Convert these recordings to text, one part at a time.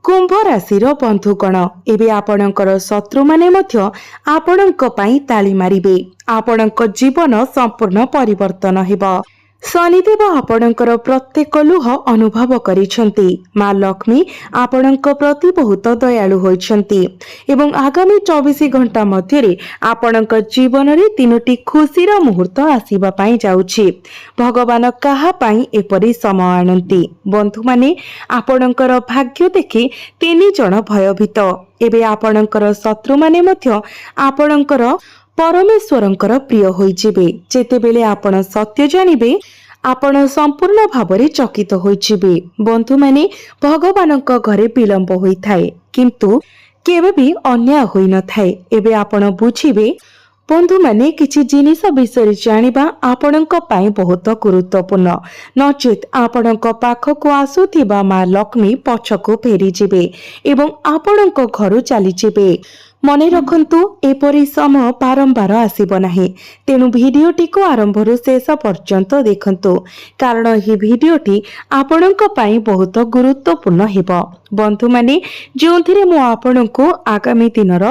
कुंभ राशिर बंधुगण एबे आपणकर शत्रु माने मध्य आपणक पई ताली मारिबे। आपणक जीवन संपूर्ण परिवर्तन हेबो। शनिदेव आपणकर प्रत्येक लुह अनुभव करिसेंती। माँ लक्ष्मी आपणक प्रति बहुत दयालु होइछंती एवं आगामी 24 घंटा मध्यरे आपणक जीवन रे तीनोटी खुशीर मुहूर्त आसीबा पई जाउछि। भगवान काहा पई एपरि समय आनंती। बंधु माने आपणकर भाग्य देखि 3 जण भयभीत। एबे आपणकर शत्रु माने मध्य आपणकर परमेश्वरंकर प्रिय होइजिबे। जेतेबेले आपण सत्य जानिबे आपण संपूर्ण भावरे चकित होइजिबे। बंधु माने भगवानक घरे विलंब होइथाए किंतु केबे भी अन्याय होई न थाए। एबे आपण बुझिबे बंधु माने किछि जिनिस विषय जानिबा आपणक पई बहुत गुरुत्वपूर्ण। नचेत आपणक पाखको आसुथिबा माँ लक्ष्मी पछको फेरी जिबे एवं आपणक घरु चली जिबे। मने रखंतु एपरि समय बारंबार आसीब नाही। तेनु भिडियोटी को आरंभरु शेष पर्यंत देखंतु कारण ही भिडियोटी आपणक पई बहुत गुरुत्वपूर्ण हेबो। बंधु माने जोंथिरे मु आपणको आगामी दिनर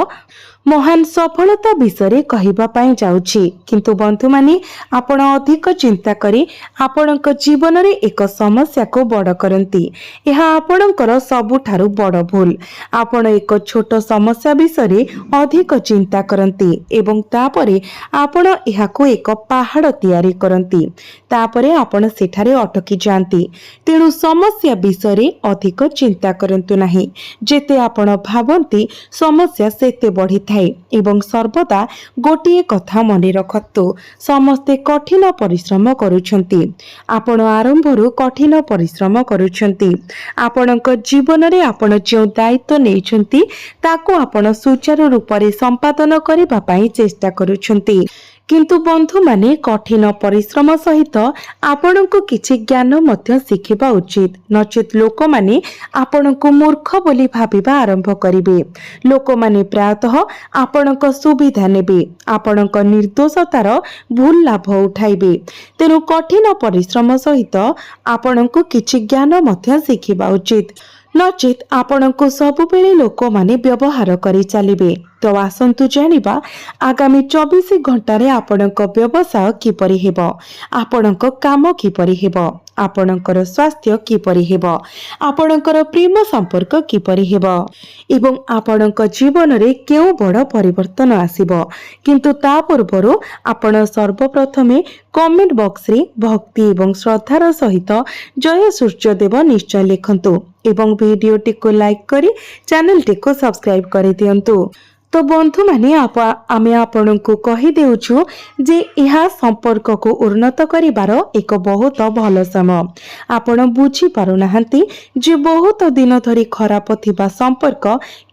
महान सफलता विषय कहिबा पई जाउछि किंतु बंधु माने आपण अधिक चिंता करी आपणक जीवन रे एक समस्या को बड़ करंती। यह आपणकर सबुठारु बड़ भूल। आपण एक छोट समस्या विषय अधिक चिंता करंती एवं तापरे आपण एहाको एक पहाड़ तैयारी करंती। तापरे आपण सेठारे अटकी जांती। तेणु समस्या विषय अधिक चिंता करंतु नाही। जेते आपण भाबंती समस्या सेते बढ़ी थाए एवं सर्वदा गोटिए कथा मने रखतु समस्ते कठिन परिश्रम करूछंती। आपण आरंभरु कठिन परिश्रम करूछंती। आपणक जीवन रे आपण जो दायित्व नेछंती ताको आपण सुचारू रूप रे संपादन करिबा पई चेष्टा करूछंती किंतु बंधु माने कठिन परिश्रम सहित आपणको किछि ज्ञान मध्य शिखिबा उचित। नचेत लोक माने आपणको मूर्ख बोली भाबिबा आरंभ करिवे। लोक माने प्रायतः आपणको सुविधा नेबे आपणको निर्दोषतार भूल लाभ उठाइबे। तेनु कठिन परिश्रम सहित आपणको किछि ज्ञान मध्य शिखिबा उचित। नचेत आपणको सबुबेले लोक माने व्यवहार करि चलिबे। तो आसंतु जानिबा आगामी 24 घंटारे आपणको व्यवसाय किपरि हेबो, आपणको काम किपरि हेबो, आपणकर स्वास्थ्य किपरि हेबो, आपणकर प्रेम संपर्क किपरि हेबो एवं आपणको जीवन रे केउ बड़ परिवर्तन आसीबो। किंतु ता पूर्वरु आपण सर्वप्रथमे कमेंट बॉक्स रे भक्ति एवं श्रद्धार सहित जय सूर्यदेव निश्चय लिखंतु एवं वीडियोटी को लाइक करी चैनल टी को सब्सक्राइब करि दियंतु। तो बंधु माने आमे आपनको कहि देउछु जे यह संपर्क को उन्नत करिवार एक बहुत भल समय। आपण बुझी पारु नाहंती जे बहुत दिन धरी खराब थिबा संपर्क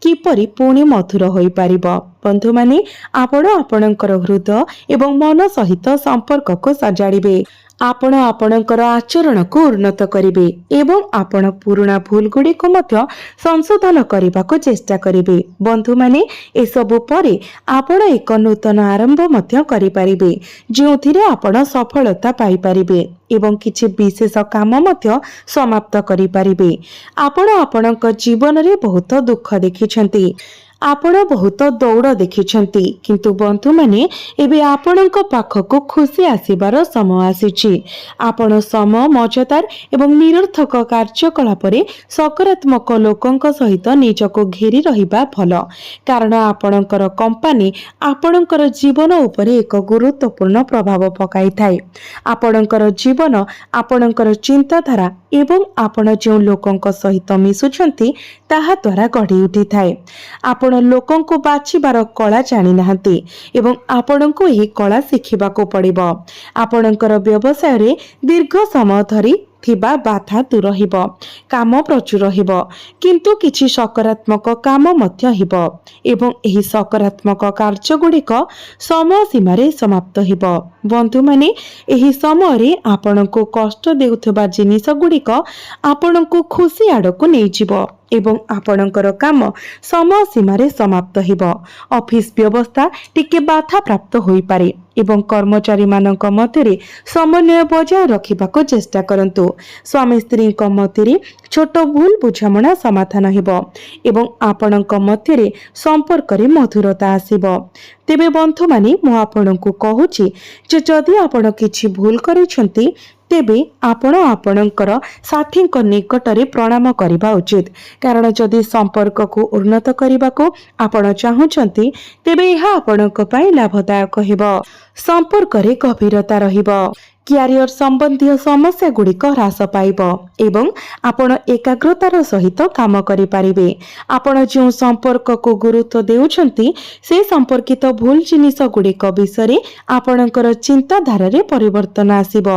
किपरि पुणी मधुर होई पारिबो। बंधु माने आपण आपणकर हृदय एवं मन सहित संपर्क को सजाड़िबे। आपण आपणकर आचरण को उन्नत करिवे एवं आपण पुराना भूल गुडी को मध्य संशोधन करबा को चेष्टा करिवे। बंधु माने ए सब परे आपण एक नूतन आरंभ मध्य करि पारिबे जोथिरे आपण सफलता पाई पारिबे एवं किछि विशेष काम मध्य समाप्त करि पारिबे। आपण आपणक जीवन रे बहुत दुख देखिछंती, आपण बहुत दौड़ देखिछंती किंतु बंधु माने एबे आपणक पाखको खुशी आसीबार समय आसीछि। आपण समय मजेदार एवं निरर्थक कार्यकलाप रे सकारात्मक लोकंक सहित निजको घेरी रहिबा भल कारण आपणकर कंपनी आपणकर जीवन उपरे एक गुरुत्वपूर्ण प्रभाव पकाई थाए। आपणकर जीवन आपणकर चिंताधारा एवं आपण जो लोकंक सहित मिसुछंती ताहा द्वारा गढ़ी उठी थाए। आपण लोकं को बाछिबार कला जानि नाहंती एवं आपणको एही कला शिखिबाको पड़िबो। आपणकर व्यवसाय रे दीर्घ समय धरी थिबा बाधा दूर हिबो, काम प्रचुर हिबो किंतु किछि सकारात्मक काम मध्य हिबो एवं एही सकारात्मक कार्य गुड़िक समय सीमा रे समाप्त हिबो। बंधु माने एही समय रे आपणको कष्ट देउथबा जिनिस गुड़िक आपणको खुशी आड़को नै जिवो। ଏବଂ ଆପଣଙ୍କର କାମ ସମୟ ସୀମାରେ ସମାପ୍ତ ହେବ। ଅଫିସ ବ୍ୟବସ୍ଥା ଟିକେ ବାଧାପ୍ରାପ୍ତ ହୋଇପାରେ ଏବଂ କର୍ମଚାରୀମାନଙ୍କ ମଧ୍ୟରେ ସମନ୍ୱୟ ବଜାୟ ରଖିବାକୁ ଚେଷ୍ଟା କରନ୍ତୁ। ସ୍ୱାମୀ ସ୍ତ୍ରୀଙ୍କ ମଧ୍ୟରେ ଛୋଟ ଭୁଲ ବୁଝାମଣା ସମାଧାନ ହେବ ଏବଂ ଆପଣଙ୍କ ମଧ୍ୟରେ ସମ୍ପର୍କରେ ମଧୁରତା ଆସିବ। ତେବେ ବନ୍ଧୁମାନେ, ମୁଁ ଆପଣଙ୍କୁ କହୁଛି ଯେ ଯଦି ଆପଣ କିଛି ଭୁଲ କରିଛନ୍ତି ତେବେ ଆପଣ ଆପଣଙ୍କର ସାଥୀଙ୍କ ନିକଟରେ ପ୍ରଣାମ କରିବା ଉଚିତ। କାରଣ ଯଦି ସମ୍ପର୍କକୁ ଉନ୍ନତ କରିବାକୁ ଆପଣ ଚାହୁଁଛନ୍ତି ତେବେ ଏହା ଆପଣଙ୍କ ପାଇଁ ଲାଭଦାୟକ ହେବ। ସମ୍ପର୍କରେ ଗଭୀରତା ରହିବ। କ୍ୟାରିୟର ସମ୍ବନ୍ଧୀୟ ସମସ୍ୟା ଗୁଡ଼ିକ ହ୍ରାସ ପାଇବ ଏବଂ ଆପଣ ଏକାଗ୍ରତାର ସହିତ କାମ କରିପାରିବେ। ଆପଣ ଯେଉଁ ସମ୍ପର୍କକୁ ଗୁରୁତ୍ୱ ଦେଉଛନ୍ତି ସେ ସମ୍ପର୍କିତ ଭୁଲ ଜିନିଷ ଗୁଡ଼ିକ ବିଷୟରେ ଆପଣଙ୍କର ଚିନ୍ତାଧାରାରେ ପରିବର୍ତ୍ତନ ଆସିବ,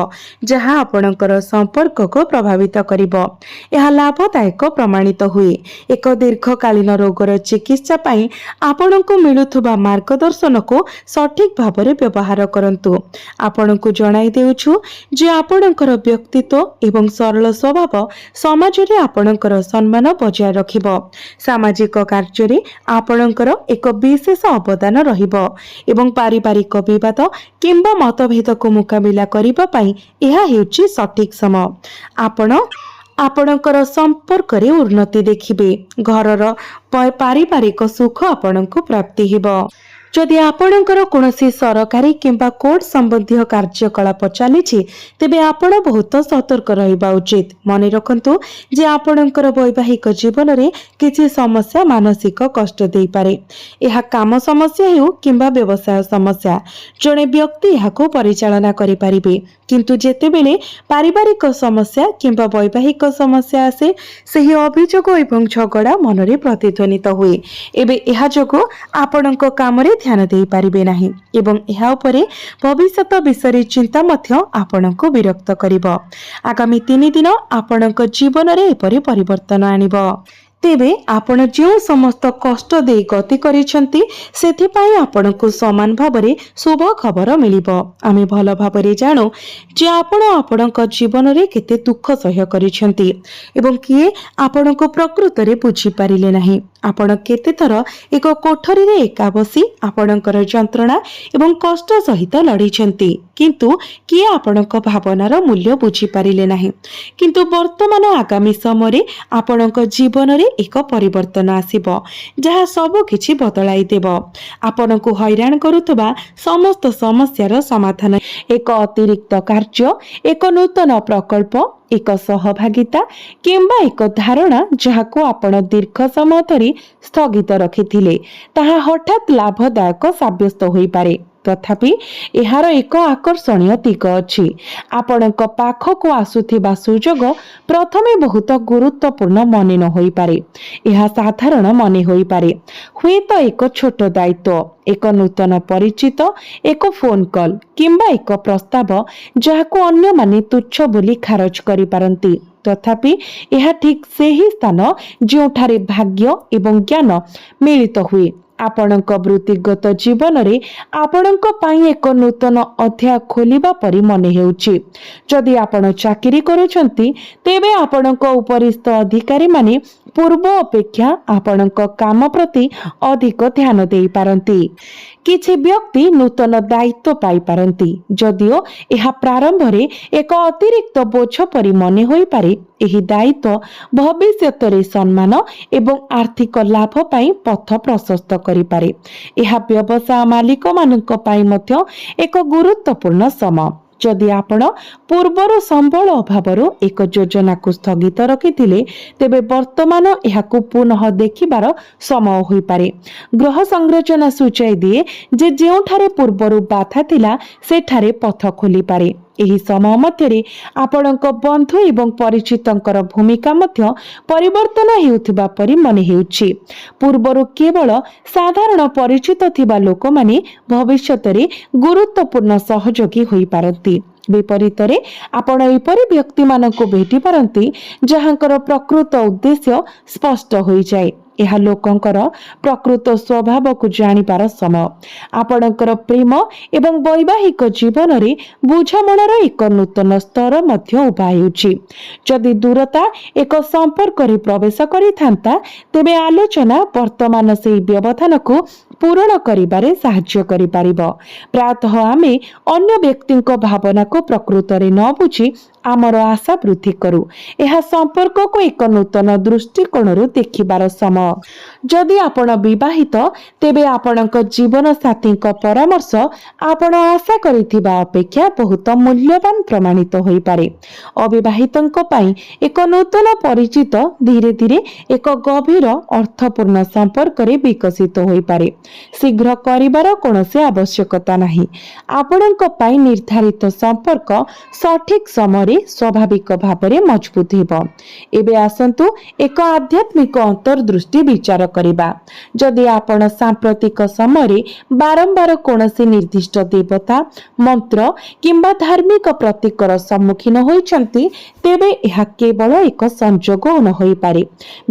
ଯାହା ଆପଣଙ୍କର ସମ୍ପର୍କକୁ ପ୍ରଭାବିତ କରିବ। ଏହା ଲାଭଦାୟକ ପ୍ରମାଣିତ ହୁଏ। ଏକ ଦୀର୍ଘକାଳୀନ ରୋଗର ଚିକିତ୍ସା ପାଇଁ ଆପଣଙ୍କୁ ମିଳୁଥିବା ମାର୍ଗଦର୍ଶନକୁ ସଠିକ୍ ଭାବରେ ବ୍ୟବହାର କରନ୍ତୁ। ଆପଣଙ୍କୁ ଜଣାଇ ଦେଉଛୁ ଯେ ଆପଣଙ୍କର ବ୍ୟକ୍ତିତ୍ୱ ଏବଂ ସରଳ ସ୍ୱଭାବ ସମାଜରେ ଆପଣଙ୍କର ସମ୍ମାନ ବଜାୟ ରଖିବ। ସାମାଜିକ କାର୍ଯ୍ୟରେ ଆପଣଙ୍କର ଏକ ବିଶେଷ ଅବଦାନ ରହିବ ଏବଂ ପାରିବାରିକ ବିବାଦ କିମ୍ବା ମତଭେଦକୁ ମୁକାବିଲା କରିବା ପାଇଁ ଏହା ହେଉଛି ସଠିକ୍ ସମୟ। ଆପଣ ଆପଣଙ୍କର ସମ୍ପର୍କରେ ଉନ୍ନତି ଦେଖିବେ। ଘରର ପାରିବାରିକ ସୁଖ ଆପଣଙ୍କୁ ପ୍ରାପ୍ତି ହେବ। ଯଦି ଆପଣଙ୍କର କୌଣସି ସରକାରୀ କିମ୍ବା କୋର୍ଟ ସମ୍ବନ୍ଧୀୟ କାର୍ଯ୍ୟକଳାପ ଚାଲିଛି ତେବେ ଆପଣ ବହୁତ ସତର୍କ ରହିବା ଉଚିତ। ମନେ ରଖନ୍ତୁ ଯେ ଆପଣଙ୍କର ବୈବାହିକ ଜୀବନରେ କିଛି ସମସ୍ୟା ମାନସିକ କଷ୍ଟ ଦେଇପାରେ। ଏହା କାମ ସମସ୍ୟା ହେଉ କିମ୍ବା ବ୍ୟବସାୟ ସମସ୍ୟା, ଜଣେ ବ୍ୟକ୍ତି ଏହାକୁ ପରିଚାଳନା କରିପାରିବେ। କିନ୍ତୁ ଯେତେବେଳେ ପାରିବାରିକ ସମସ୍ୟା କିମ୍ବା ବୈବାହିକ ସମସ୍ୟା ଆସେ ସେହି ଅଭିଯୋଗ ଏବଂ ଝଗଡ଼ା ମନରେ ପ୍ରତିଧ୍ୱନିତ ହୁଏ। ଏବେ ଏହା ଯୋଗୁଁ ଆପଣଙ୍କ କାମରେ ଧ୍ୟାନ ଦେଇପାରିବେ ନାହିଁ ଏବଂ ଏହା ଉପରେ ଭବିଷ୍ୟତ ବିଷୟରେ ଚିନ୍ତା ମଧ୍ୟ ଆପଣଙ୍କୁ ବିରକ୍ତ କରିବ। ଆଗାମୀ 3 ଦିନ ଆପଣଙ୍କ ଜୀବନରେ ଏପରି ପରିବର୍ତ୍ତନ ଆଣିବ। ତେବେ ଆପଣ ଯେଉଁ ସମସ୍ତ କଷ୍ଟ ଦେଇ ଗତି କରିଛନ୍ତି ସେଥିପାଇଁ ଆପଣଙ୍କୁ ସମାନ ଭାବରେ ଶୁଭ ଖବର ମିଳିବ। ଆମେ ଭଲ ଭାବରେ ଜାଣୁ ଯେ ଆପଣ ଆପଣଙ୍କ ଜୀବନରେ କେତେ ଦୁଃଖ ସହ୍ୟ କରିଛନ୍ତି ଏବଂ କିଏ ଆପଣଙ୍କୁ ପ୍ରକୃତରେ ବୁଝିପାରିଲେ ନାହିଁ। ଆପଣ କେତେଥର ଏକ କୋଠରୀରେ ଏକା ବସି ଆପଣଙ୍କର ଯନ୍ତ୍ରଣା ଏବଂ କଷ୍ଟ ସହିତ ଲଢ଼ିଛନ୍ତି, କିନ୍ତୁ କିଏ ଆପଣଙ୍କ ଭାବନାର ମୂଲ୍ୟ ବୁଝିପାରିଲେ ନାହିଁ। କିନ୍ତୁ ବର୍ତ୍ତମାନ ଆଗାମୀ ସମୟରେ ଆପଣଙ୍କ ଜୀବନରେ ଏକ ପରିବର୍ତ୍ତନ ଆସିବ ଯାହା ସବୁ କିଛି ବଦଳାଇ ଦେବ। ଆପଣଙ୍କୁ ହଇରାଣ କରୁଥିବା ସମସ୍ତ ସମସ୍ୟାର ସମାଧାନ, ଏକ ଅତିରିକ୍ତ କାର୍ଯ୍ୟ, ଏକ ନୂତନ ପ୍ରକଳ୍ପ, ଏକ ସହଭାଗିତା କିମ୍ବା ଏକ ଧାରଣା ଯାହାକୁ ଆପଣ ଦୀର୍ଘ ସମୟ ଧରି ସ୍ଥଗିତ ରଖିଥିଲେ ତାହା ହଠାତ୍ ଲାଭଦାୟକ ସାବ୍ୟସ୍ତ ହୋଇପାରେ। ତଥାପି ଏହାର ଏକ ଆକର୍ଷଣୀୟ ଦିଗ ଅଛି। ଆପଣଙ୍କ ପାଖକୁ ଆସୁଥିବା ସୁଯୋଗ ପ୍ରଥମେ ବହୁତ ଗୁରୁତ୍ୱପୂର୍ଣ୍ଣ ମନେ ନ ହୋଇପାରେ। ଏହା ସାଧାରଣ ମନେ ହୋଇପାରେ। ହୁଏତ ଏକ ଛୋଟ ଦାୟିତ୍ୱ, ଏକ ନୂତନ ପରିଚିତ, ଏକ ଫୋନ୍ କଲ୍ କିମ୍ବା ଏକ ପ୍ରସ୍ତାବ ଯାହାକୁ ଅନ୍ୟମାନେ ତୁଚ୍ଛ ବୋଲି ଖାରଜ କରିପାରନ୍ତି। ତଥାପି ଏହା ଠିକ୍ ସେହି ସ୍ଥାନ ଯେଉଁଠାରେ ଭାଗ୍ୟ ଏବଂ ଜ୍ଞାନ ମିଳିତ ହୁଏ। ଆପଣଙ୍କ ବୃତ୍ତିଗତ ଜୀବନରେ ଆପଣଙ୍କ ପାଇଁ ଏକ ନୂତନ ଅଧ୍ୟାୟ ଖୋଲିବା ପରି ମନେ ହେଉଛି। ଯଦି ଆପଣ ଚାକିରି କରୁଛନ୍ତି ତେବେ ଆପଣଙ୍କ ଉପରିସ୍ଥ ଅଧିକାରୀମାନେ ପୂର୍ବ ଅପେକ୍ଷା ଆପଣଙ୍କ କାମ ପ୍ରତି ଅଧିକ ଧ୍ୟାନ ଦେଇପାରନ୍ତି। କିଛି ବ୍ୟକ୍ତି ନୂତନ ଦାୟିତ୍ୱ ପାଇପାରନ୍ତି। ଯଦିଓ ଏହା ପ୍ରାରମ୍ଭରେ ଏକ ଅତିରିକ୍ତ ବୋଝ ପରି ମନେ ହୋଇପାରେ, ଏହି ଦାୟିତ୍ୱ ଭବିଷ୍ୟତରେ ସମ୍ମାନ ଏବଂ ଆର୍ଥିକ ଲାଭ ପାଇଁ ପଥ ପ୍ରଶସ୍ତ କରିପାରେ। ଏହା ବ୍ୟବସାୟ ମାଲିକମାନଙ୍କ ପାଇଁ ମଧ୍ୟ ଏକ ଗୁରୁତ୍ୱପୂର୍ଣ୍ଣ ସମୟ। ଯଦି ଆପଣ ପୂର୍ବରୁ ସମ୍ବଳ ଅଭାବରୁ ଏକ ଯୋଜନାକୁ ସ୍ଥଗିତ ରଖିଥିଲେ ତେବେ ବର୍ତ୍ତମାନ ଏହାକୁ ପୁନଃ ଦେଖିବାର ସମୟ ହୋଇପାରେ। ଗ୍ରହ ସଂରଚନା ସୂଚାଇ ଦିଏ ଯେ ଯେଉଁଠାରେ ପୂର୍ବରୁ ବାଧା ଥିଲା ସେଠାରେ ପଥ ଖୋଲିପାରେ। ଏହି ସମୟ ମଧ୍ୟରେ ଆପଣଙ୍କ ବନ୍ଧୁ ଏବଂ ପରିଚିତଙ୍କର ଭୂମିକା ମଧ୍ୟ ପରିବର୍ତ୍ତନ ହେଉଥିବା ପରି ମନେ ହେଉଛି। ପୂର୍ବରୁ କେବଳ ସାଧାରଣ ପରିଚିତ ଥିବା ଲୋକମାନେ ଭବିଷ୍ୟତରେ ଗୁରୁତ୍ୱପୂର୍ଣ୍ଣ ସହଯୋଗୀ ହୋଇପାରନ୍ତି। ବିପରୀତରେ ଆପଣ ଏପରି ବ୍ୟକ୍ତିମାନଙ୍କୁ ଭେଟିପାରନ୍ତି ଯାହାଙ୍କର ପ୍ରକୃତ ଉଦ୍ଦେଶ୍ୟ ସ୍ପଷ୍ଟ ହୋଇଯାଏ। ଏହା ଲୋକଙ୍କର ପ୍ରକୃତ ସ୍ୱଭାବକୁ ଜାଣିବାର ସମୟ। ଆପଣଙ୍କର ପ୍ରେମ ଏବଂ ବୈବାହିକ ଜୀବନରେ ବୁଝାମଣାର ଏକ ନୂତନ ସ୍ତର ମଧ୍ୟ ଉଭା ହେଉଛି। ଯଦି ଦୂରତା ଏକ ସମ୍ପର୍କରେ ପ୍ରବେଶ କରିଥାନ୍ତା, ତେବେ ଆଲୋଚନା ବର୍ତ୍ତମାନ ସେହି ବ୍ୟବଧାନକୁ ପୂରଣ କରିବାରେ ସାହାଯ୍ୟ କରିପାରିବ। ପ୍ରାୟତଃ ଆମେ ଅନ୍ୟ ବ୍ୟକ୍ତିଙ୍କ ଭାବନାକୁ ପ୍ରକୃତରେ ନ ବୁଝି ଆମର ଆଶା ବୃଦ୍ଧି କରୁ। ଏହା ସମ୍ପର୍କକୁ ଏକ ନୂତନ ଦୃଷ୍ଟିକୋଣରୁ ଦେଖିବାର ସମୟ। ଯଦି ଆପଣ ବିବାହିତ, ତେବେ ଆପଣଙ୍କ ଜୀବନ ସାଥୀଙ୍କ ପରାମର୍ଶ ଆପଣ ଆଶା କରିଥିବା ଅପେକ୍ଷା ବହୁତ ମୂଲ୍ୟବାନ ପ୍ରମାଣିତ ହୋଇପାରେ। ଅବିବାହିତଙ୍କ ପାଇଁ ଏକ ନୂତନ ପରିଚିତ ଧୀରେ ଧୀରେ ଏକ ଗଭୀର ଅର୍ଥପୂର୍ଣ୍ଣ ସମ୍ପର୍କରେ ବିକଶିତ ହୋଇପାରେ। ଶୀଘ୍ର କରିବାର କୌଣସି ଆବଶ୍ୟକତା ନାହିଁ। ଆପଣଙ୍କ ପାଇଁ ନିର୍ଦ୍ଧାରିତ ସମ୍ପର୍କ ସଠିକ ସମୟରେ ସ୍ୱାଭାବିକ ଭାବରେ ମଜବୁତ ହେବ। ଏବେ ଆସନ୍ତୁ ଏକ ଆଧ୍ୟାତ୍ମିକ ଅନ୍ତର୍ଦୃଷ୍ଟି ବିଚାର କରିବା। ଯଦି ଆପଣ ସାମ୍ପ୍ରତିକ ସମୟରେ ବାରମ୍ବାର କୌଣସି ନିର୍ଦ୍ଦିଷ୍ଟ ଦେବତା, ମନ୍ତ୍ର କିମ୍ବା ଧାର୍ମିକ ପ୍ରତୀକର ସମ୍ମୁଖୀନ ହୋଇଛନ୍ତି, ତେବେ ଏହା କେବଳ ଏକ ସଂଯୋଗ ନ ହୋଇପାରେ।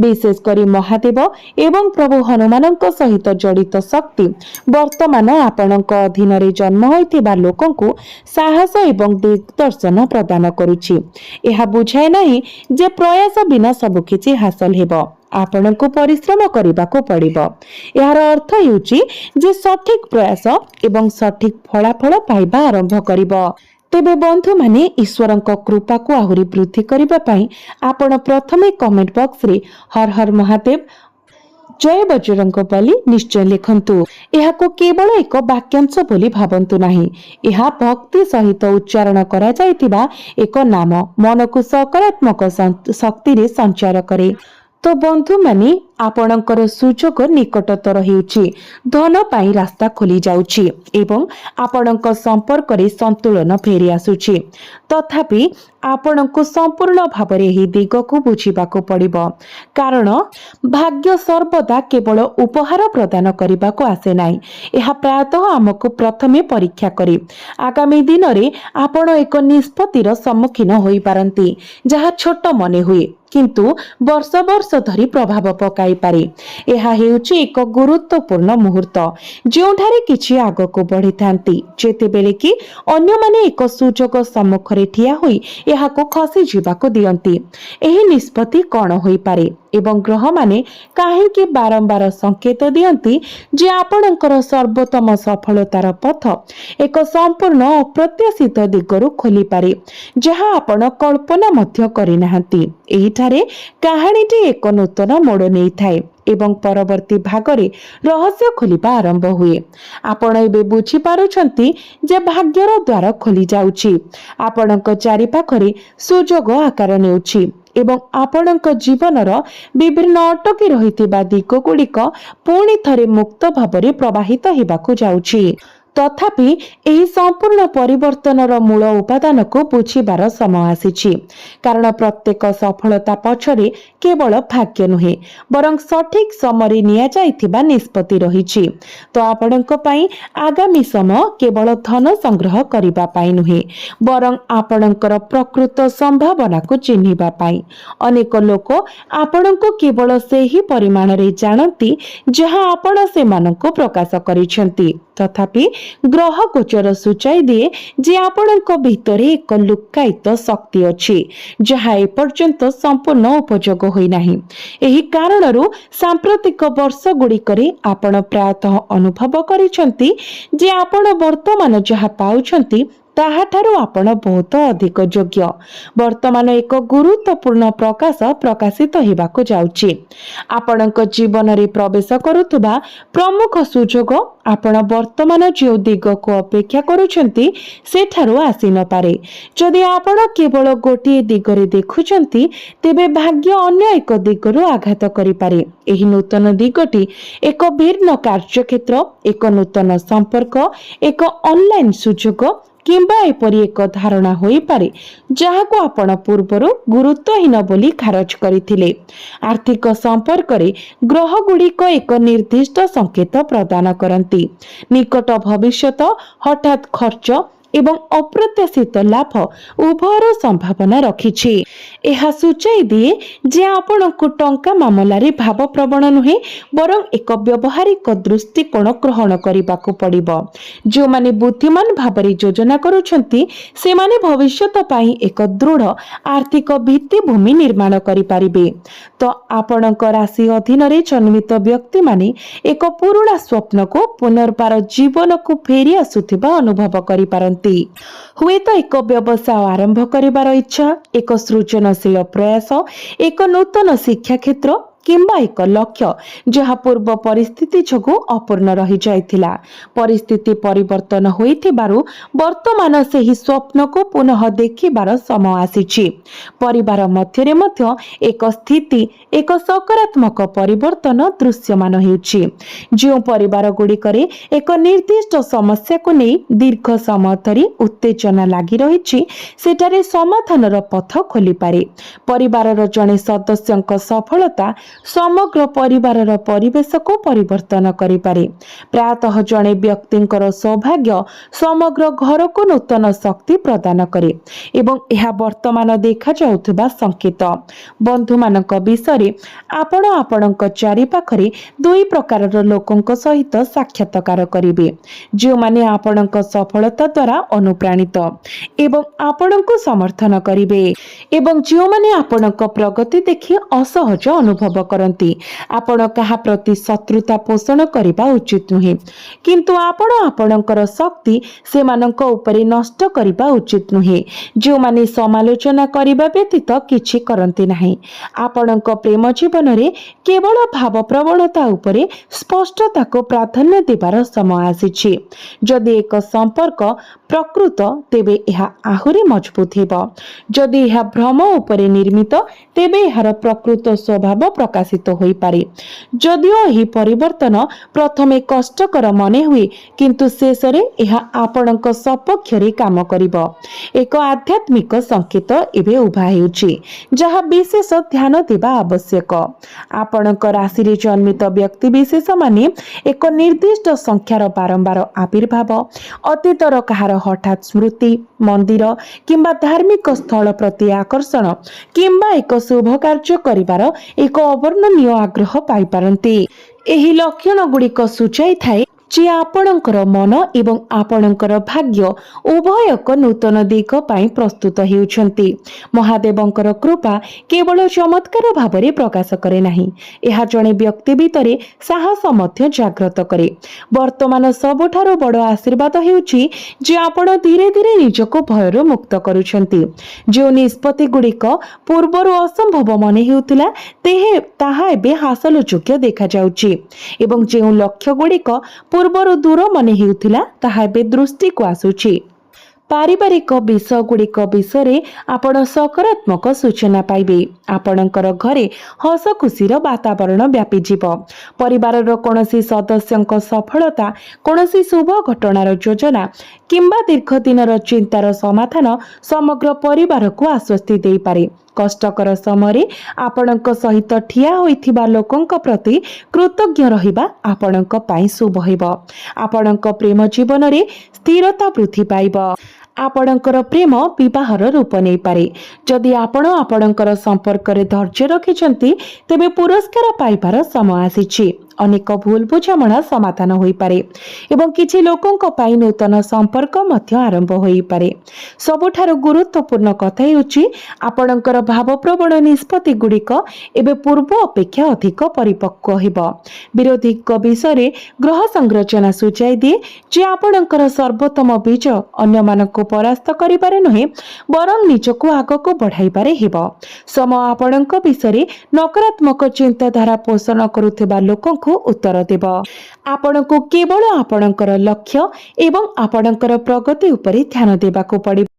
ବିଶେଷ କରି ମହାଦେବ ଏବଂ ପ୍ରଭୁ ହନୁମାନଙ୍କ ସହିତ ଜଡ଼ିତ ଶକ୍ତି ବର୍ତ୍ତମାନ ଆପଣଙ୍କ ଅଧୀନରେ ଜନ୍ମ ହୋଇଥିବା ଲୋକଙ୍କୁ ସାହସ ଏବଂ ଦିଗ୍ଦର୍ଶନ ପ୍ରଦାନ କରୁଛି। ଏହା ବୁଝାଏ ନାହିଁ ଯେ ପ୍ରୟାସ ବିନା ସବୁକିଛି ହାସଲ ହେବ। ଆପଣଙ୍କୁ ପରିଶ୍ରମ କରିବାକୁ ପଡ଼ିବ। ଏହାର ଅର୍ଥ ହେଉଛି ଯେ ସଠିକ ପ୍ରୟାସ ଏବଂ ସଠିକ ଫଳାଫଳ ପାଇବା ଆରମ୍ଭ କରିବ। ତେବେ ବନ୍ଧୁମାନେ, ଈଶ୍ୱରଙ୍କ କୃପାକୁ ଆହୁରି ବୃଦ୍ଧି କରିବା ପାଇଁ ଆପଣ ପ୍ରଥମେ କମେଣ୍ଟ ବକ୍ସରେ ହର ହର ମହାଦେବ, ଜୟ ବଜରଙ୍ଗବଲି ନିଶ୍ଚୟ ଲେଖନ୍ତୁ। ଏହାକୁ କେବଳ ଏକ ବାକ୍ୟାଂଶ ବୋଲି ଭାବନ୍ତୁ ନାହିଁ। ଏହା ଭକ୍ତି ସହିତ ଉଚ୍ଚାରଣ କରାଯାଇଥିବା ଏକ ନାମ ମନକୁ ସକାରାତ୍ମକ ଶକ୍ତିରେ ସଞ୍ଚାର କରେ। ତ ବନ୍ଧୁମାନେ, ଆପଣଙ୍କର ସୁଯୋଗ ନିକଟତର ହେଉଛି। ଧନ ପାଇଁ ରାସ୍ତା ଖୋଲି ଯାଉଛି ଏବଂ ଆପଣଙ୍କ ସମ୍ପର୍କରେ ସନ୍ତୁଳନ ଫେରି ଆସୁଛି। ତଥାପି ଆପଣଙ୍କୁ ସମ୍ପୂର୍ଣ୍ଣ ଭାବରେ ଏହି ଦିଗକୁ ବୁଝିବାକୁ ପଡ଼ିବ, କାରଣ ଭାଗ୍ୟ ସର୍ବଦା କେବଳ ଉପହାର ପ୍ରଦାନ କରିବାକୁ ଆସେ ନାହିଁ। ଏହା ପ୍ରାୟତଃ ଆମକୁ ପ୍ରଥମେ ପରୀକ୍ଷା କରେ। ଆଗାମୀ ଦିନରେ ଆପଣ ଏକ ନିଷ୍ପତ୍ତିର ସମ୍ମୁଖୀନ ହୋଇପାରନ୍ତି, ଯାହା ଛୋଟ ମନେ ହୁଏ କିନ୍ତୁ ବର୍ଷ ବର୍ଷ ଧରି ପ୍ରଭାବ ପକାଇପାରେ। ଏହା ହେଉଛି ଏକ ଗୁରୁତ୍ୱପୂର୍ଣ୍ଣ ମୁହୂର୍ତ୍ତ, ଯେଉଁଠାରେ କିଛି ଆଗକୁ ବଢ଼ିଥାନ୍ତି, ଯେତେବେଳେ କି ଅନ୍ୟମାନେ ଏକ ସୁଯୋଗ ସମ୍ମୁଖରେ ଠିଆ ହୋଇ ଏହାକୁ ଖସିଯିବାକୁ ଦିଅନ୍ତି। ଏହି ନିଷ୍ପତ୍ତି କ'ଣ ହୋଇପାରେ ଏବଂ ଗ୍ରହମାନେ କାହିଁକି ବାରମ୍ବାର ସଂକେତ ଦିଅନ୍ତି ଯେ ଆପଣଙ୍କର ସର୍ବୋତ୍ତମ ସଫଳତାର ପଥ ଏକ ସମ୍ପୂର୍ଣ୍ଣ ଅପ୍ରତ୍ୟାଶିତ ଦିଗରୁ ଖୋଲିପାରେ, ଯାହା ଆପଣ କଳ୍ପନା ମଧ୍ୟ କରିନାହାନ୍ତି। ଏହିଠାରେ କାହାଣୀଟି ଏକ ନୂତନ ମୋଡ଼ ନେଇଥାଏ ଏବଂ ପରବର୍ତ୍ତୀ ଭାଗରେ ରହସ୍ୟ ଖୋଲିବା ଆରମ୍ଭ ହୁଏ। ଆପଣ ଏବେ ବୁଝିପାରୁଛନ୍ତି ଯେ ଭାଗ୍ୟର ଦ୍ୱାର ଖୋଲି ଯାଉଛି, ଆପଣଙ୍କ ଚାରିପାଖରେ ସୁଯୋଗ ଆକାର ନେଉଛି ଏବଂ ଆପଣଙ୍କ ଜୀବନର ବିଭିନ୍ନ ଅଟକି ରହିଥିବା ଦିଗଗୁଡ଼ିକ ପୁଣି ଥରେ ମୁକ୍ତ ଭାବରେ ପ୍ରବାହିତ ହେବାକୁ ଯାଉଛି। ତଥାପି ଏହି ସମ୍ପୂର୍ଣ୍ଣ ପରିବର୍ତ୍ତନର ମୂଳ ଉପାଦାନକୁ ବୁଝିବାର ସମୟ ଆସିଛି, କାରଣ ପ୍ରତ୍ୟେକ ସଫଳତା ପଛରେ କେବଳ ଭାଗ୍ୟ ନୁହେଁ, ବରଂ ସଠିକ ସମୟରେ ନିଆଯାଇଥିବା ନିଷ୍ପତ୍ତି ରହିଛି। ତ ଆପଣଙ୍କ ପାଇଁ ଆଗାମୀ ସମୟ କେବଳ ଧନ ସଂଗ୍ରହ କରିବା ପାଇଁ ନୁହେଁ, ବରଂ ଆପଣଙ୍କର ପ୍ରକୃତ ସମ୍ଭାବନାକୁ ଚିହ୍ନିବା ପାଇଁ। ଅନେକ ଲୋକ ଆପଣଙ୍କୁ କେବଳ ସେହି ପରିମାଣରେ ଜାଣନ୍ତି ଯାହା ଆପଣ ସେମାନଙ୍କୁ ପ୍ରକାଶ କରିଛନ୍ତି। ତଥାପି ଗ୍ରହ ଗୋଚର ସୂଚାଇ ଦିଏ ଯେ ଆପଣଙ୍କ ଭିତରେ ଏକ ଲୁକ୍କାୟିତ ଶକ୍ତି ଅଛି, ଯାହା ଏପର୍ଯ୍ୟନ୍ତ ସମ୍ପୂର୍ଣ୍ଣ ଉପଯୋଗ ହୋଇନାହିଁ। ଏହି କାରଣରୁ ସାମ୍ପ୍ରତିକ ବର୍ଷ ଗୁଡ଼ିକରେ ଆପଣ ପ୍ରାୟତଃ ଅନୁଭବ କରିଛନ୍ତି ଯେ ଆପଣ ବର୍ତ୍ତମାନ ଯାହା ପାଉଛନ୍ତି ତାହାଠାରୁ ଆପଣ ବହୁତ ଅଧିକ ଯୋଗ୍ୟ। ବର୍ତ୍ତମାନ ଏକ ଗୁରୁତ୍ୱପୂର୍ଣ୍ଣ ପ୍ରକାଶ ପ୍ରକାଶିତ ହେବାକୁ ଯାଉଛି। ଆପଣଙ୍କ ଜୀବନରେ ପ୍ରବେଶ କରୁଥିବା ପ୍ରମୁଖ ସୁଯୋଗ ଆପଣ ବର୍ତ୍ତମାନ ଯେଉଁ ଦିଗକୁ ଅପେକ୍ଷା କରୁଛନ୍ତି ସେଠାରୁ ଆସିନପାରେ। ଯଦି ଆପଣ କେବଳ ଗୋଟିଏ ଦିଗରେ ଦେଖୁଛନ୍ତି, ତେବେ ଭାଗ୍ୟ ଅନ୍ୟ ଏକ ଦିଗରୁ ଆଘାତ କରିପାରେ। ଏହି ନୂତନ ଦିଗଟି ଏକ ଭିନ୍ନ କାର୍ଯ୍ୟକ୍ଷେତ୍ର, ଏକ ନୂତନ ସମ୍ପର୍କ, ଏକ ଅନଲାଇନ୍ ସୁଯୋଗ କିମ୍ବା ଏପରି ଏକ ଧାରଣା ହୋଇପାରେ ଯାହାକୁ ଆପଣ ପୂର୍ବରୁ ଗୁରୁତ୍ୱହୀନ ବୋଲି ଖାରଜ କରିଥିଲେ। ଆର୍ଥିକ ସମ୍ପର୍କରେ ଗ୍ରହଗୁଡ଼ିକ ଏକ ନିର୍ଦ୍ଦିଷ୍ଟ ସଂକେତ ପ୍ରଦାନ କରନ୍ତି। ନିକଟ ଭବିଷ୍ୟତ, ହଠାତ୍ ଖର୍ଚ୍ଚ ଏବଂ ଅପ୍ରତ୍ୟାଶିତ ଲାଭ ଉଭୟର ସମ୍ଭାବନା ରଖିଛି। ଏହା ସୂଚାଇ ଦିଏ ଯେ ଆପଣଙ୍କୁ ଟଙ୍କା ମାମଲାରେ ଭାବପ୍ରବଣ ନୁହେଁ ବରଂ ଏକ ବ୍ୟବହାରିକ ଦୃଷ୍ଟିକୋଣ ଗ୍ରହଣ କରିବାକୁ ପଡ଼ିବ। ଯେଉଁମାନେ ବୁଦ୍ଧିମାନ ଭାବରେ ଯୋଜନା କରୁଛନ୍ତି ସେମାନେ ଭବିଷ୍ୟତ ପାଇଁ ଏକ ଦୃଢ଼ ଆର୍ଥିକ ଭିତ୍ତିଭୂମି ନିର୍ମାଣ କରିପାରିବେ। ତ ଆପଣଙ୍କ ରାଶି ଅଧୀନରେ ଜନ୍ମିତ ବ୍ୟକ୍ତିମାନେ ଏକ ପୁରୁଣା ସ୍ୱପ୍ନକୁ ପୁନର୍ବାର ଜୀବନକୁ ଫେରି ଆସୁଥିବା ଅନୁଭବ କରିପାରନ୍ତି। ହୁଏତ ଏକ ବ୍ୟବସାୟ ଆରମ୍ଭ କରିବାର ଇଚ୍ଛା, ଏକ ସୃଜନଶୀଳ ପ୍ରୟାସ, ଏକ ନୂତନ ଶିକ୍ଷା କ୍ଷେତ୍ର କିମ୍ବା ଏକ ଲକ୍ଷ୍ୟ ଯାହା ପୂର୍ବ ପରିସ୍ଥିତି ଯୋଗୁଁ ଅପୂର୍ଣ୍ଣ ରହିଯାଇଥିଲା। ପରିସ୍ଥିତି ପରିବର୍ତ୍ତନ ହୋଇଥିବାରୁ ବର୍ତ୍ତମାନ ସେହି ସ୍ୱପ୍ନକୁ ପୁନଃ ଦେଖିବାର ସମୟ ଆସିଛି। ପରିବାର ମଧ୍ୟରେ ମଧ୍ୟ ଏକ ସ୍ଥିତି, ଏକ ସକାରାତ୍ମକ ପରିବର୍ତ୍ତନ ଦୃଶ୍ୟମାନ ହେଉଛି। ଯେଉଁ ପରିବାର ଗୁଡ଼ିକରେ ଏକ ନିର୍ଦ୍ଦିଷ୍ଟ ସମସ୍ୟାକୁ ନେଇ ଦୀର୍ଘ ସମୟ ଧରି ଉତ୍ତେଜନା ଲାଗି ରହିଛି ସେଠାରେ ସମାଧାନର ପଥ ଖୋଲିପାରେ। ପରିବାରର ଜଣେ ସଦସ୍ୟଙ୍କ ସଫଳତା ସମଗ୍ର ପରିବାରର ପରିବେଶକୁ ପରିବର୍ତ୍ତନ କରିପାରେ। ପ୍ରାୟତଃ ଜଣେ ବ୍ୟକ୍ତିଙ୍କର ସୌଭାଗ୍ୟ ସମଗ୍ର ଘରକୁ ନୂତନ ଶକ୍ତି ପ୍ରଦାନ କରେ ଏବଂ ଏହା ବର୍ତ୍ତମାନ ଦେଖାଯାଉଥିବା ସଂକେତ। ବନ୍ଧୁମାନଙ୍କ ବିଷୟରେ ଆପଣ ଆପଣଙ୍କ ଚାରିପାଖରେ ଦୁଇ ପ୍ରକାରର ଲୋକଙ୍କ ସହିତ ସାକ୍ଷାତକାର କରିବେ। ଯେଉଁମାନେ ଆପଣଙ୍କ ସଫଳତା ଦ୍ୱାରା ଅନୁପ୍ରାଣିତ ଏବଂ ଆପଣଙ୍କୁ ସମର୍ଥନ କରିବେ ଏବଂ ଯେଉଁମାନେ ଆପଣଙ୍କ ପ୍ରଗତି ଦେଖି ଅସହଜ ଅନୁଭବ କରନ୍ତି। ଆପଣ କାହା ପ୍ରତି ଶତ୍ରୁତା ପୋଷଣ କରିବା ଉଚିତ ନୁହେଁ, କିନ୍ତୁ ଆପଣ ଆପଣଙ୍କର ଶକ୍ତି ସେମାନଙ୍କ ଉପରେ ନଷ୍ଟ କରିବା ଉଚିତ ନୁହେଁ। ଯେଉଁମାନେ ସମାଲୋଚନା କରିବା ବ୍ୟତୀତ କିଛି କରନ୍ତି ନାହିଁ। ଆପଣଙ୍କ ପ୍ରେମ ଜୀବନରେ କେବଳ ଭାବପ୍ରବଣତା ଉପରେ ସ୍ପଷ୍ଟତାକୁ ପ୍ରାଧାନ୍ୟ ଦେବାର ସମୟ ଆସିଛି। ଯଦି ଏକ ସମ୍ପର୍କ ପ୍ରକୃତ ତେବେ ଏହା ଆହୁରି ମଜବୁତ ହେବ। ଯଦି ଏହା ଭ୍ରମ ଉପରେ ନିର୍ମିତ ତେବେ ଏହାର ପ୍ରକୃତ ସ୍ୱଭାବ ପ୍ରକାଶିତ ହୋଇପାରେ। ଯଦିଓ ଏହି ପରିବର୍ତ୍ତନ ପ୍ରଥମେ କଷ୍ଟକର ମନେ ହୁଏ କିନ୍ତୁ ଶେଷରେ ଏହା ଆପଣଙ୍କ ସପକ୍ଷରେ କାମ କରିବ। ଏକ ଆଧ୍ୟାତ୍ମିକ ସଂକେତ ଏବେ ଉଭା ହେଉଛି ଯାହା ବିଶେଷ ଧ୍ୟାନ ଦେବା ଆବଶ୍ୟକ। ଆପଣଙ୍କ ରାଶିରେ ଜନ୍ମିତ ବ୍ୟକ୍ତିବିଶେଷମାନେ ଏକ ନିର୍ଦ୍ଦିଷ୍ଟ ସଂଖ୍ୟାର ବାରମ୍ବାର ଆବିର୍ଭାବ, ଅତୀତର କାହାର ହଠାତ୍ ସ୍ମୃତି, ମନ୍ଦିର କିମ୍ବା ଧାର୍ମିକ ସ୍ଥଳ ପ୍ରତି ଆକର୍ଷଣ କିମ୍ବା ଏକ ଶୁଭ କାର୍ଯ୍ୟ କରିବାର ଏକ ଅବର୍ଣ୍ଣନୀୟ ଆଗ୍ରହ ପାଇପାରନ୍ତି। ଏହି ଲକ୍ଷଣ ଗୁଡ଼ିକ ସୂଚାଇଥାଏ ଯେ ଆପଣଙ୍କର ମନ ଏବଂ ଆପଣଙ୍କର ଭାଗ୍ୟ ଉଭୟ ଏକ ନୂତନ ଦିଗ ପାଇଁ ପ୍ରସ୍ତୁତ ହେଉଛନ୍ତି। ମହାଦେବଙ୍କର କୃପା କେବଳ ଚମତ୍କାର ଭାବରେ ପ୍ରକାଶ କରେ ନାହିଁ, ଏହା ଜଣେ ବ୍ୟକ୍ତି ଭିତରେ ସାହସ ମଧ୍ୟ ଜାଗ୍ରତ କରେ। ବର୍ତ୍ତମାନ ସବୁଠାରୁ ବଡ଼ ଆଶୀର୍ବାଦ ହେଉଛି ଯେ ଆପଣ ଧୀରେ ଧୀରେ ନିଜକୁ ଭୟରୁ ମୁକ୍ତ କରୁଛନ୍ତି। ଯେଉଁ ନିଷ୍ପତ୍ତି ଗୁଡ଼ିକ ପୂର୍ବରୁ ଅସମ୍ଭବ ମନେ ହେଉଥିଲା ତାହା ଏବେ ହାସଲଯୋଗ୍ୟ ଦେଖାଯାଉଛି ଏବଂ ଯେଉଁ ଲକ୍ଷ୍ୟ ଗୁଡ଼ିକ ପୂର୍ବରୁ ଦୂର ମନେ ହେଉଥିଲା ତାହା ଏବେ ଦୃଷ୍ଟିକୁ ଆସୁଛି। ପାରିବାରିକ ବିଷୟ ଗୁଡ଼ିକ ବିଷୟରେ ଆପଣ ସକାରାତ୍ମକ ସୂଚନା ପାଇବେ। ଆପଣଙ୍କର ଘରେ ହସ ଖୁସିର ବାତାବରଣ ବ୍ୟାପିଯିବ। ପରିବାରର କୌଣସି ସଦସ୍ୟଙ୍କ ସଫଳତା, କୌଣସି ଶୁଭ ଘଟଣାର ଯୋଜନା କିମ୍ବା ଦୀର୍ଘ ଦିନର ଚିନ୍ତାର ସମାଧାନ ସମଗ୍ର ପରିବାରକୁ ଆଶ୍ୱସ୍ତି ଦେଇପାରେ। କଷ୍ଟକର ସମୟରେ ଆପଣଙ୍କ ସହିତ ଠିଆ ହୋଇଥିବା ଲୋକଙ୍କ ପ୍ରତି କୃତଜ୍ଞ ରହିବା ଆପଣଙ୍କ ପାଇଁ ଶୁଭ ହେବ। ଆପଣଙ୍କ ପ୍ରେମ ଜୀବନରେ ସ୍ଥିରତା ବୃଦ୍ଧି ପାଇବ। ଆପଣଙ୍କର ପ୍ରେମ ବିବାହର ରୂପ ନେଇପାରେ। ଯଦି ଆପଣ ଆପଣଙ୍କର ସମ୍ପର୍କରେ ଧୈର୍ଯ୍ୟ ରଖିଛନ୍ତି ତେବେ ପୁରସ୍କାର ପାଇବାର ସମୟ ଆସିଛି। ଅନେକ ଭୁଲ ବୁଝାମଣା ସମାଧାନ ହୋଇପାରେ ଏବଂ କିଛି ଲୋକଙ୍କ ପାଇଁ ନୂତନ ସମ୍ପର୍କ ମଧ୍ୟ ଆରମ୍ଭ ହୋଇପାରେ। ସବୁଠାରୁ ଗୁରୁତ୍ୱପୂର୍ଣ୍ଣ କଥା ହେଉଛି ଆପଣଙ୍କର ଭାବପ୍ରବଣ ନିଷ୍ପତ୍ତି ଗୁଡ଼ିକ ଏବେ ପୂର୍ବ ଅପେକ୍ଷା ଅଧିକ ପରିପକ୍ୱ ହେବ। ବିରୋଧୀଙ୍କ ବିଷୟରେ ଗ୍ରହ ସଂରଚନା ସୂଚାଇ ଦିଏ ଯେ ଆପଣଙ୍କର ସର୍ବୋତ୍ତମ ବିଜୟ ଅନ୍ୟମାନଙ୍କୁ ପରାସ୍ତ କରିବାରେ ନୁହେଁ ବରଂ ନିଜକୁ ଆଗକୁ ବଢ଼ାଇବାରେ ହେବ। ସମୟ ଆପଣଙ୍କ ବିଷୟରେ ନକାରାତ୍ମକ ଚିନ୍ତାଧାରା ପୋଷଣ କରୁଥିବା ଲୋକଙ୍କୁ ଉତ୍ତର ଦେବ। ଆପଣଙ୍କୁ କେବଳ ଆପଣଙ୍କର ଲକ୍ଷ୍ୟ ଏବଂ ଆପଣଙ୍କର ପ୍ରଗତି ଉପରେ ଧ୍ୟାନ ଦେବାକୁ ପଡ଼ିବ।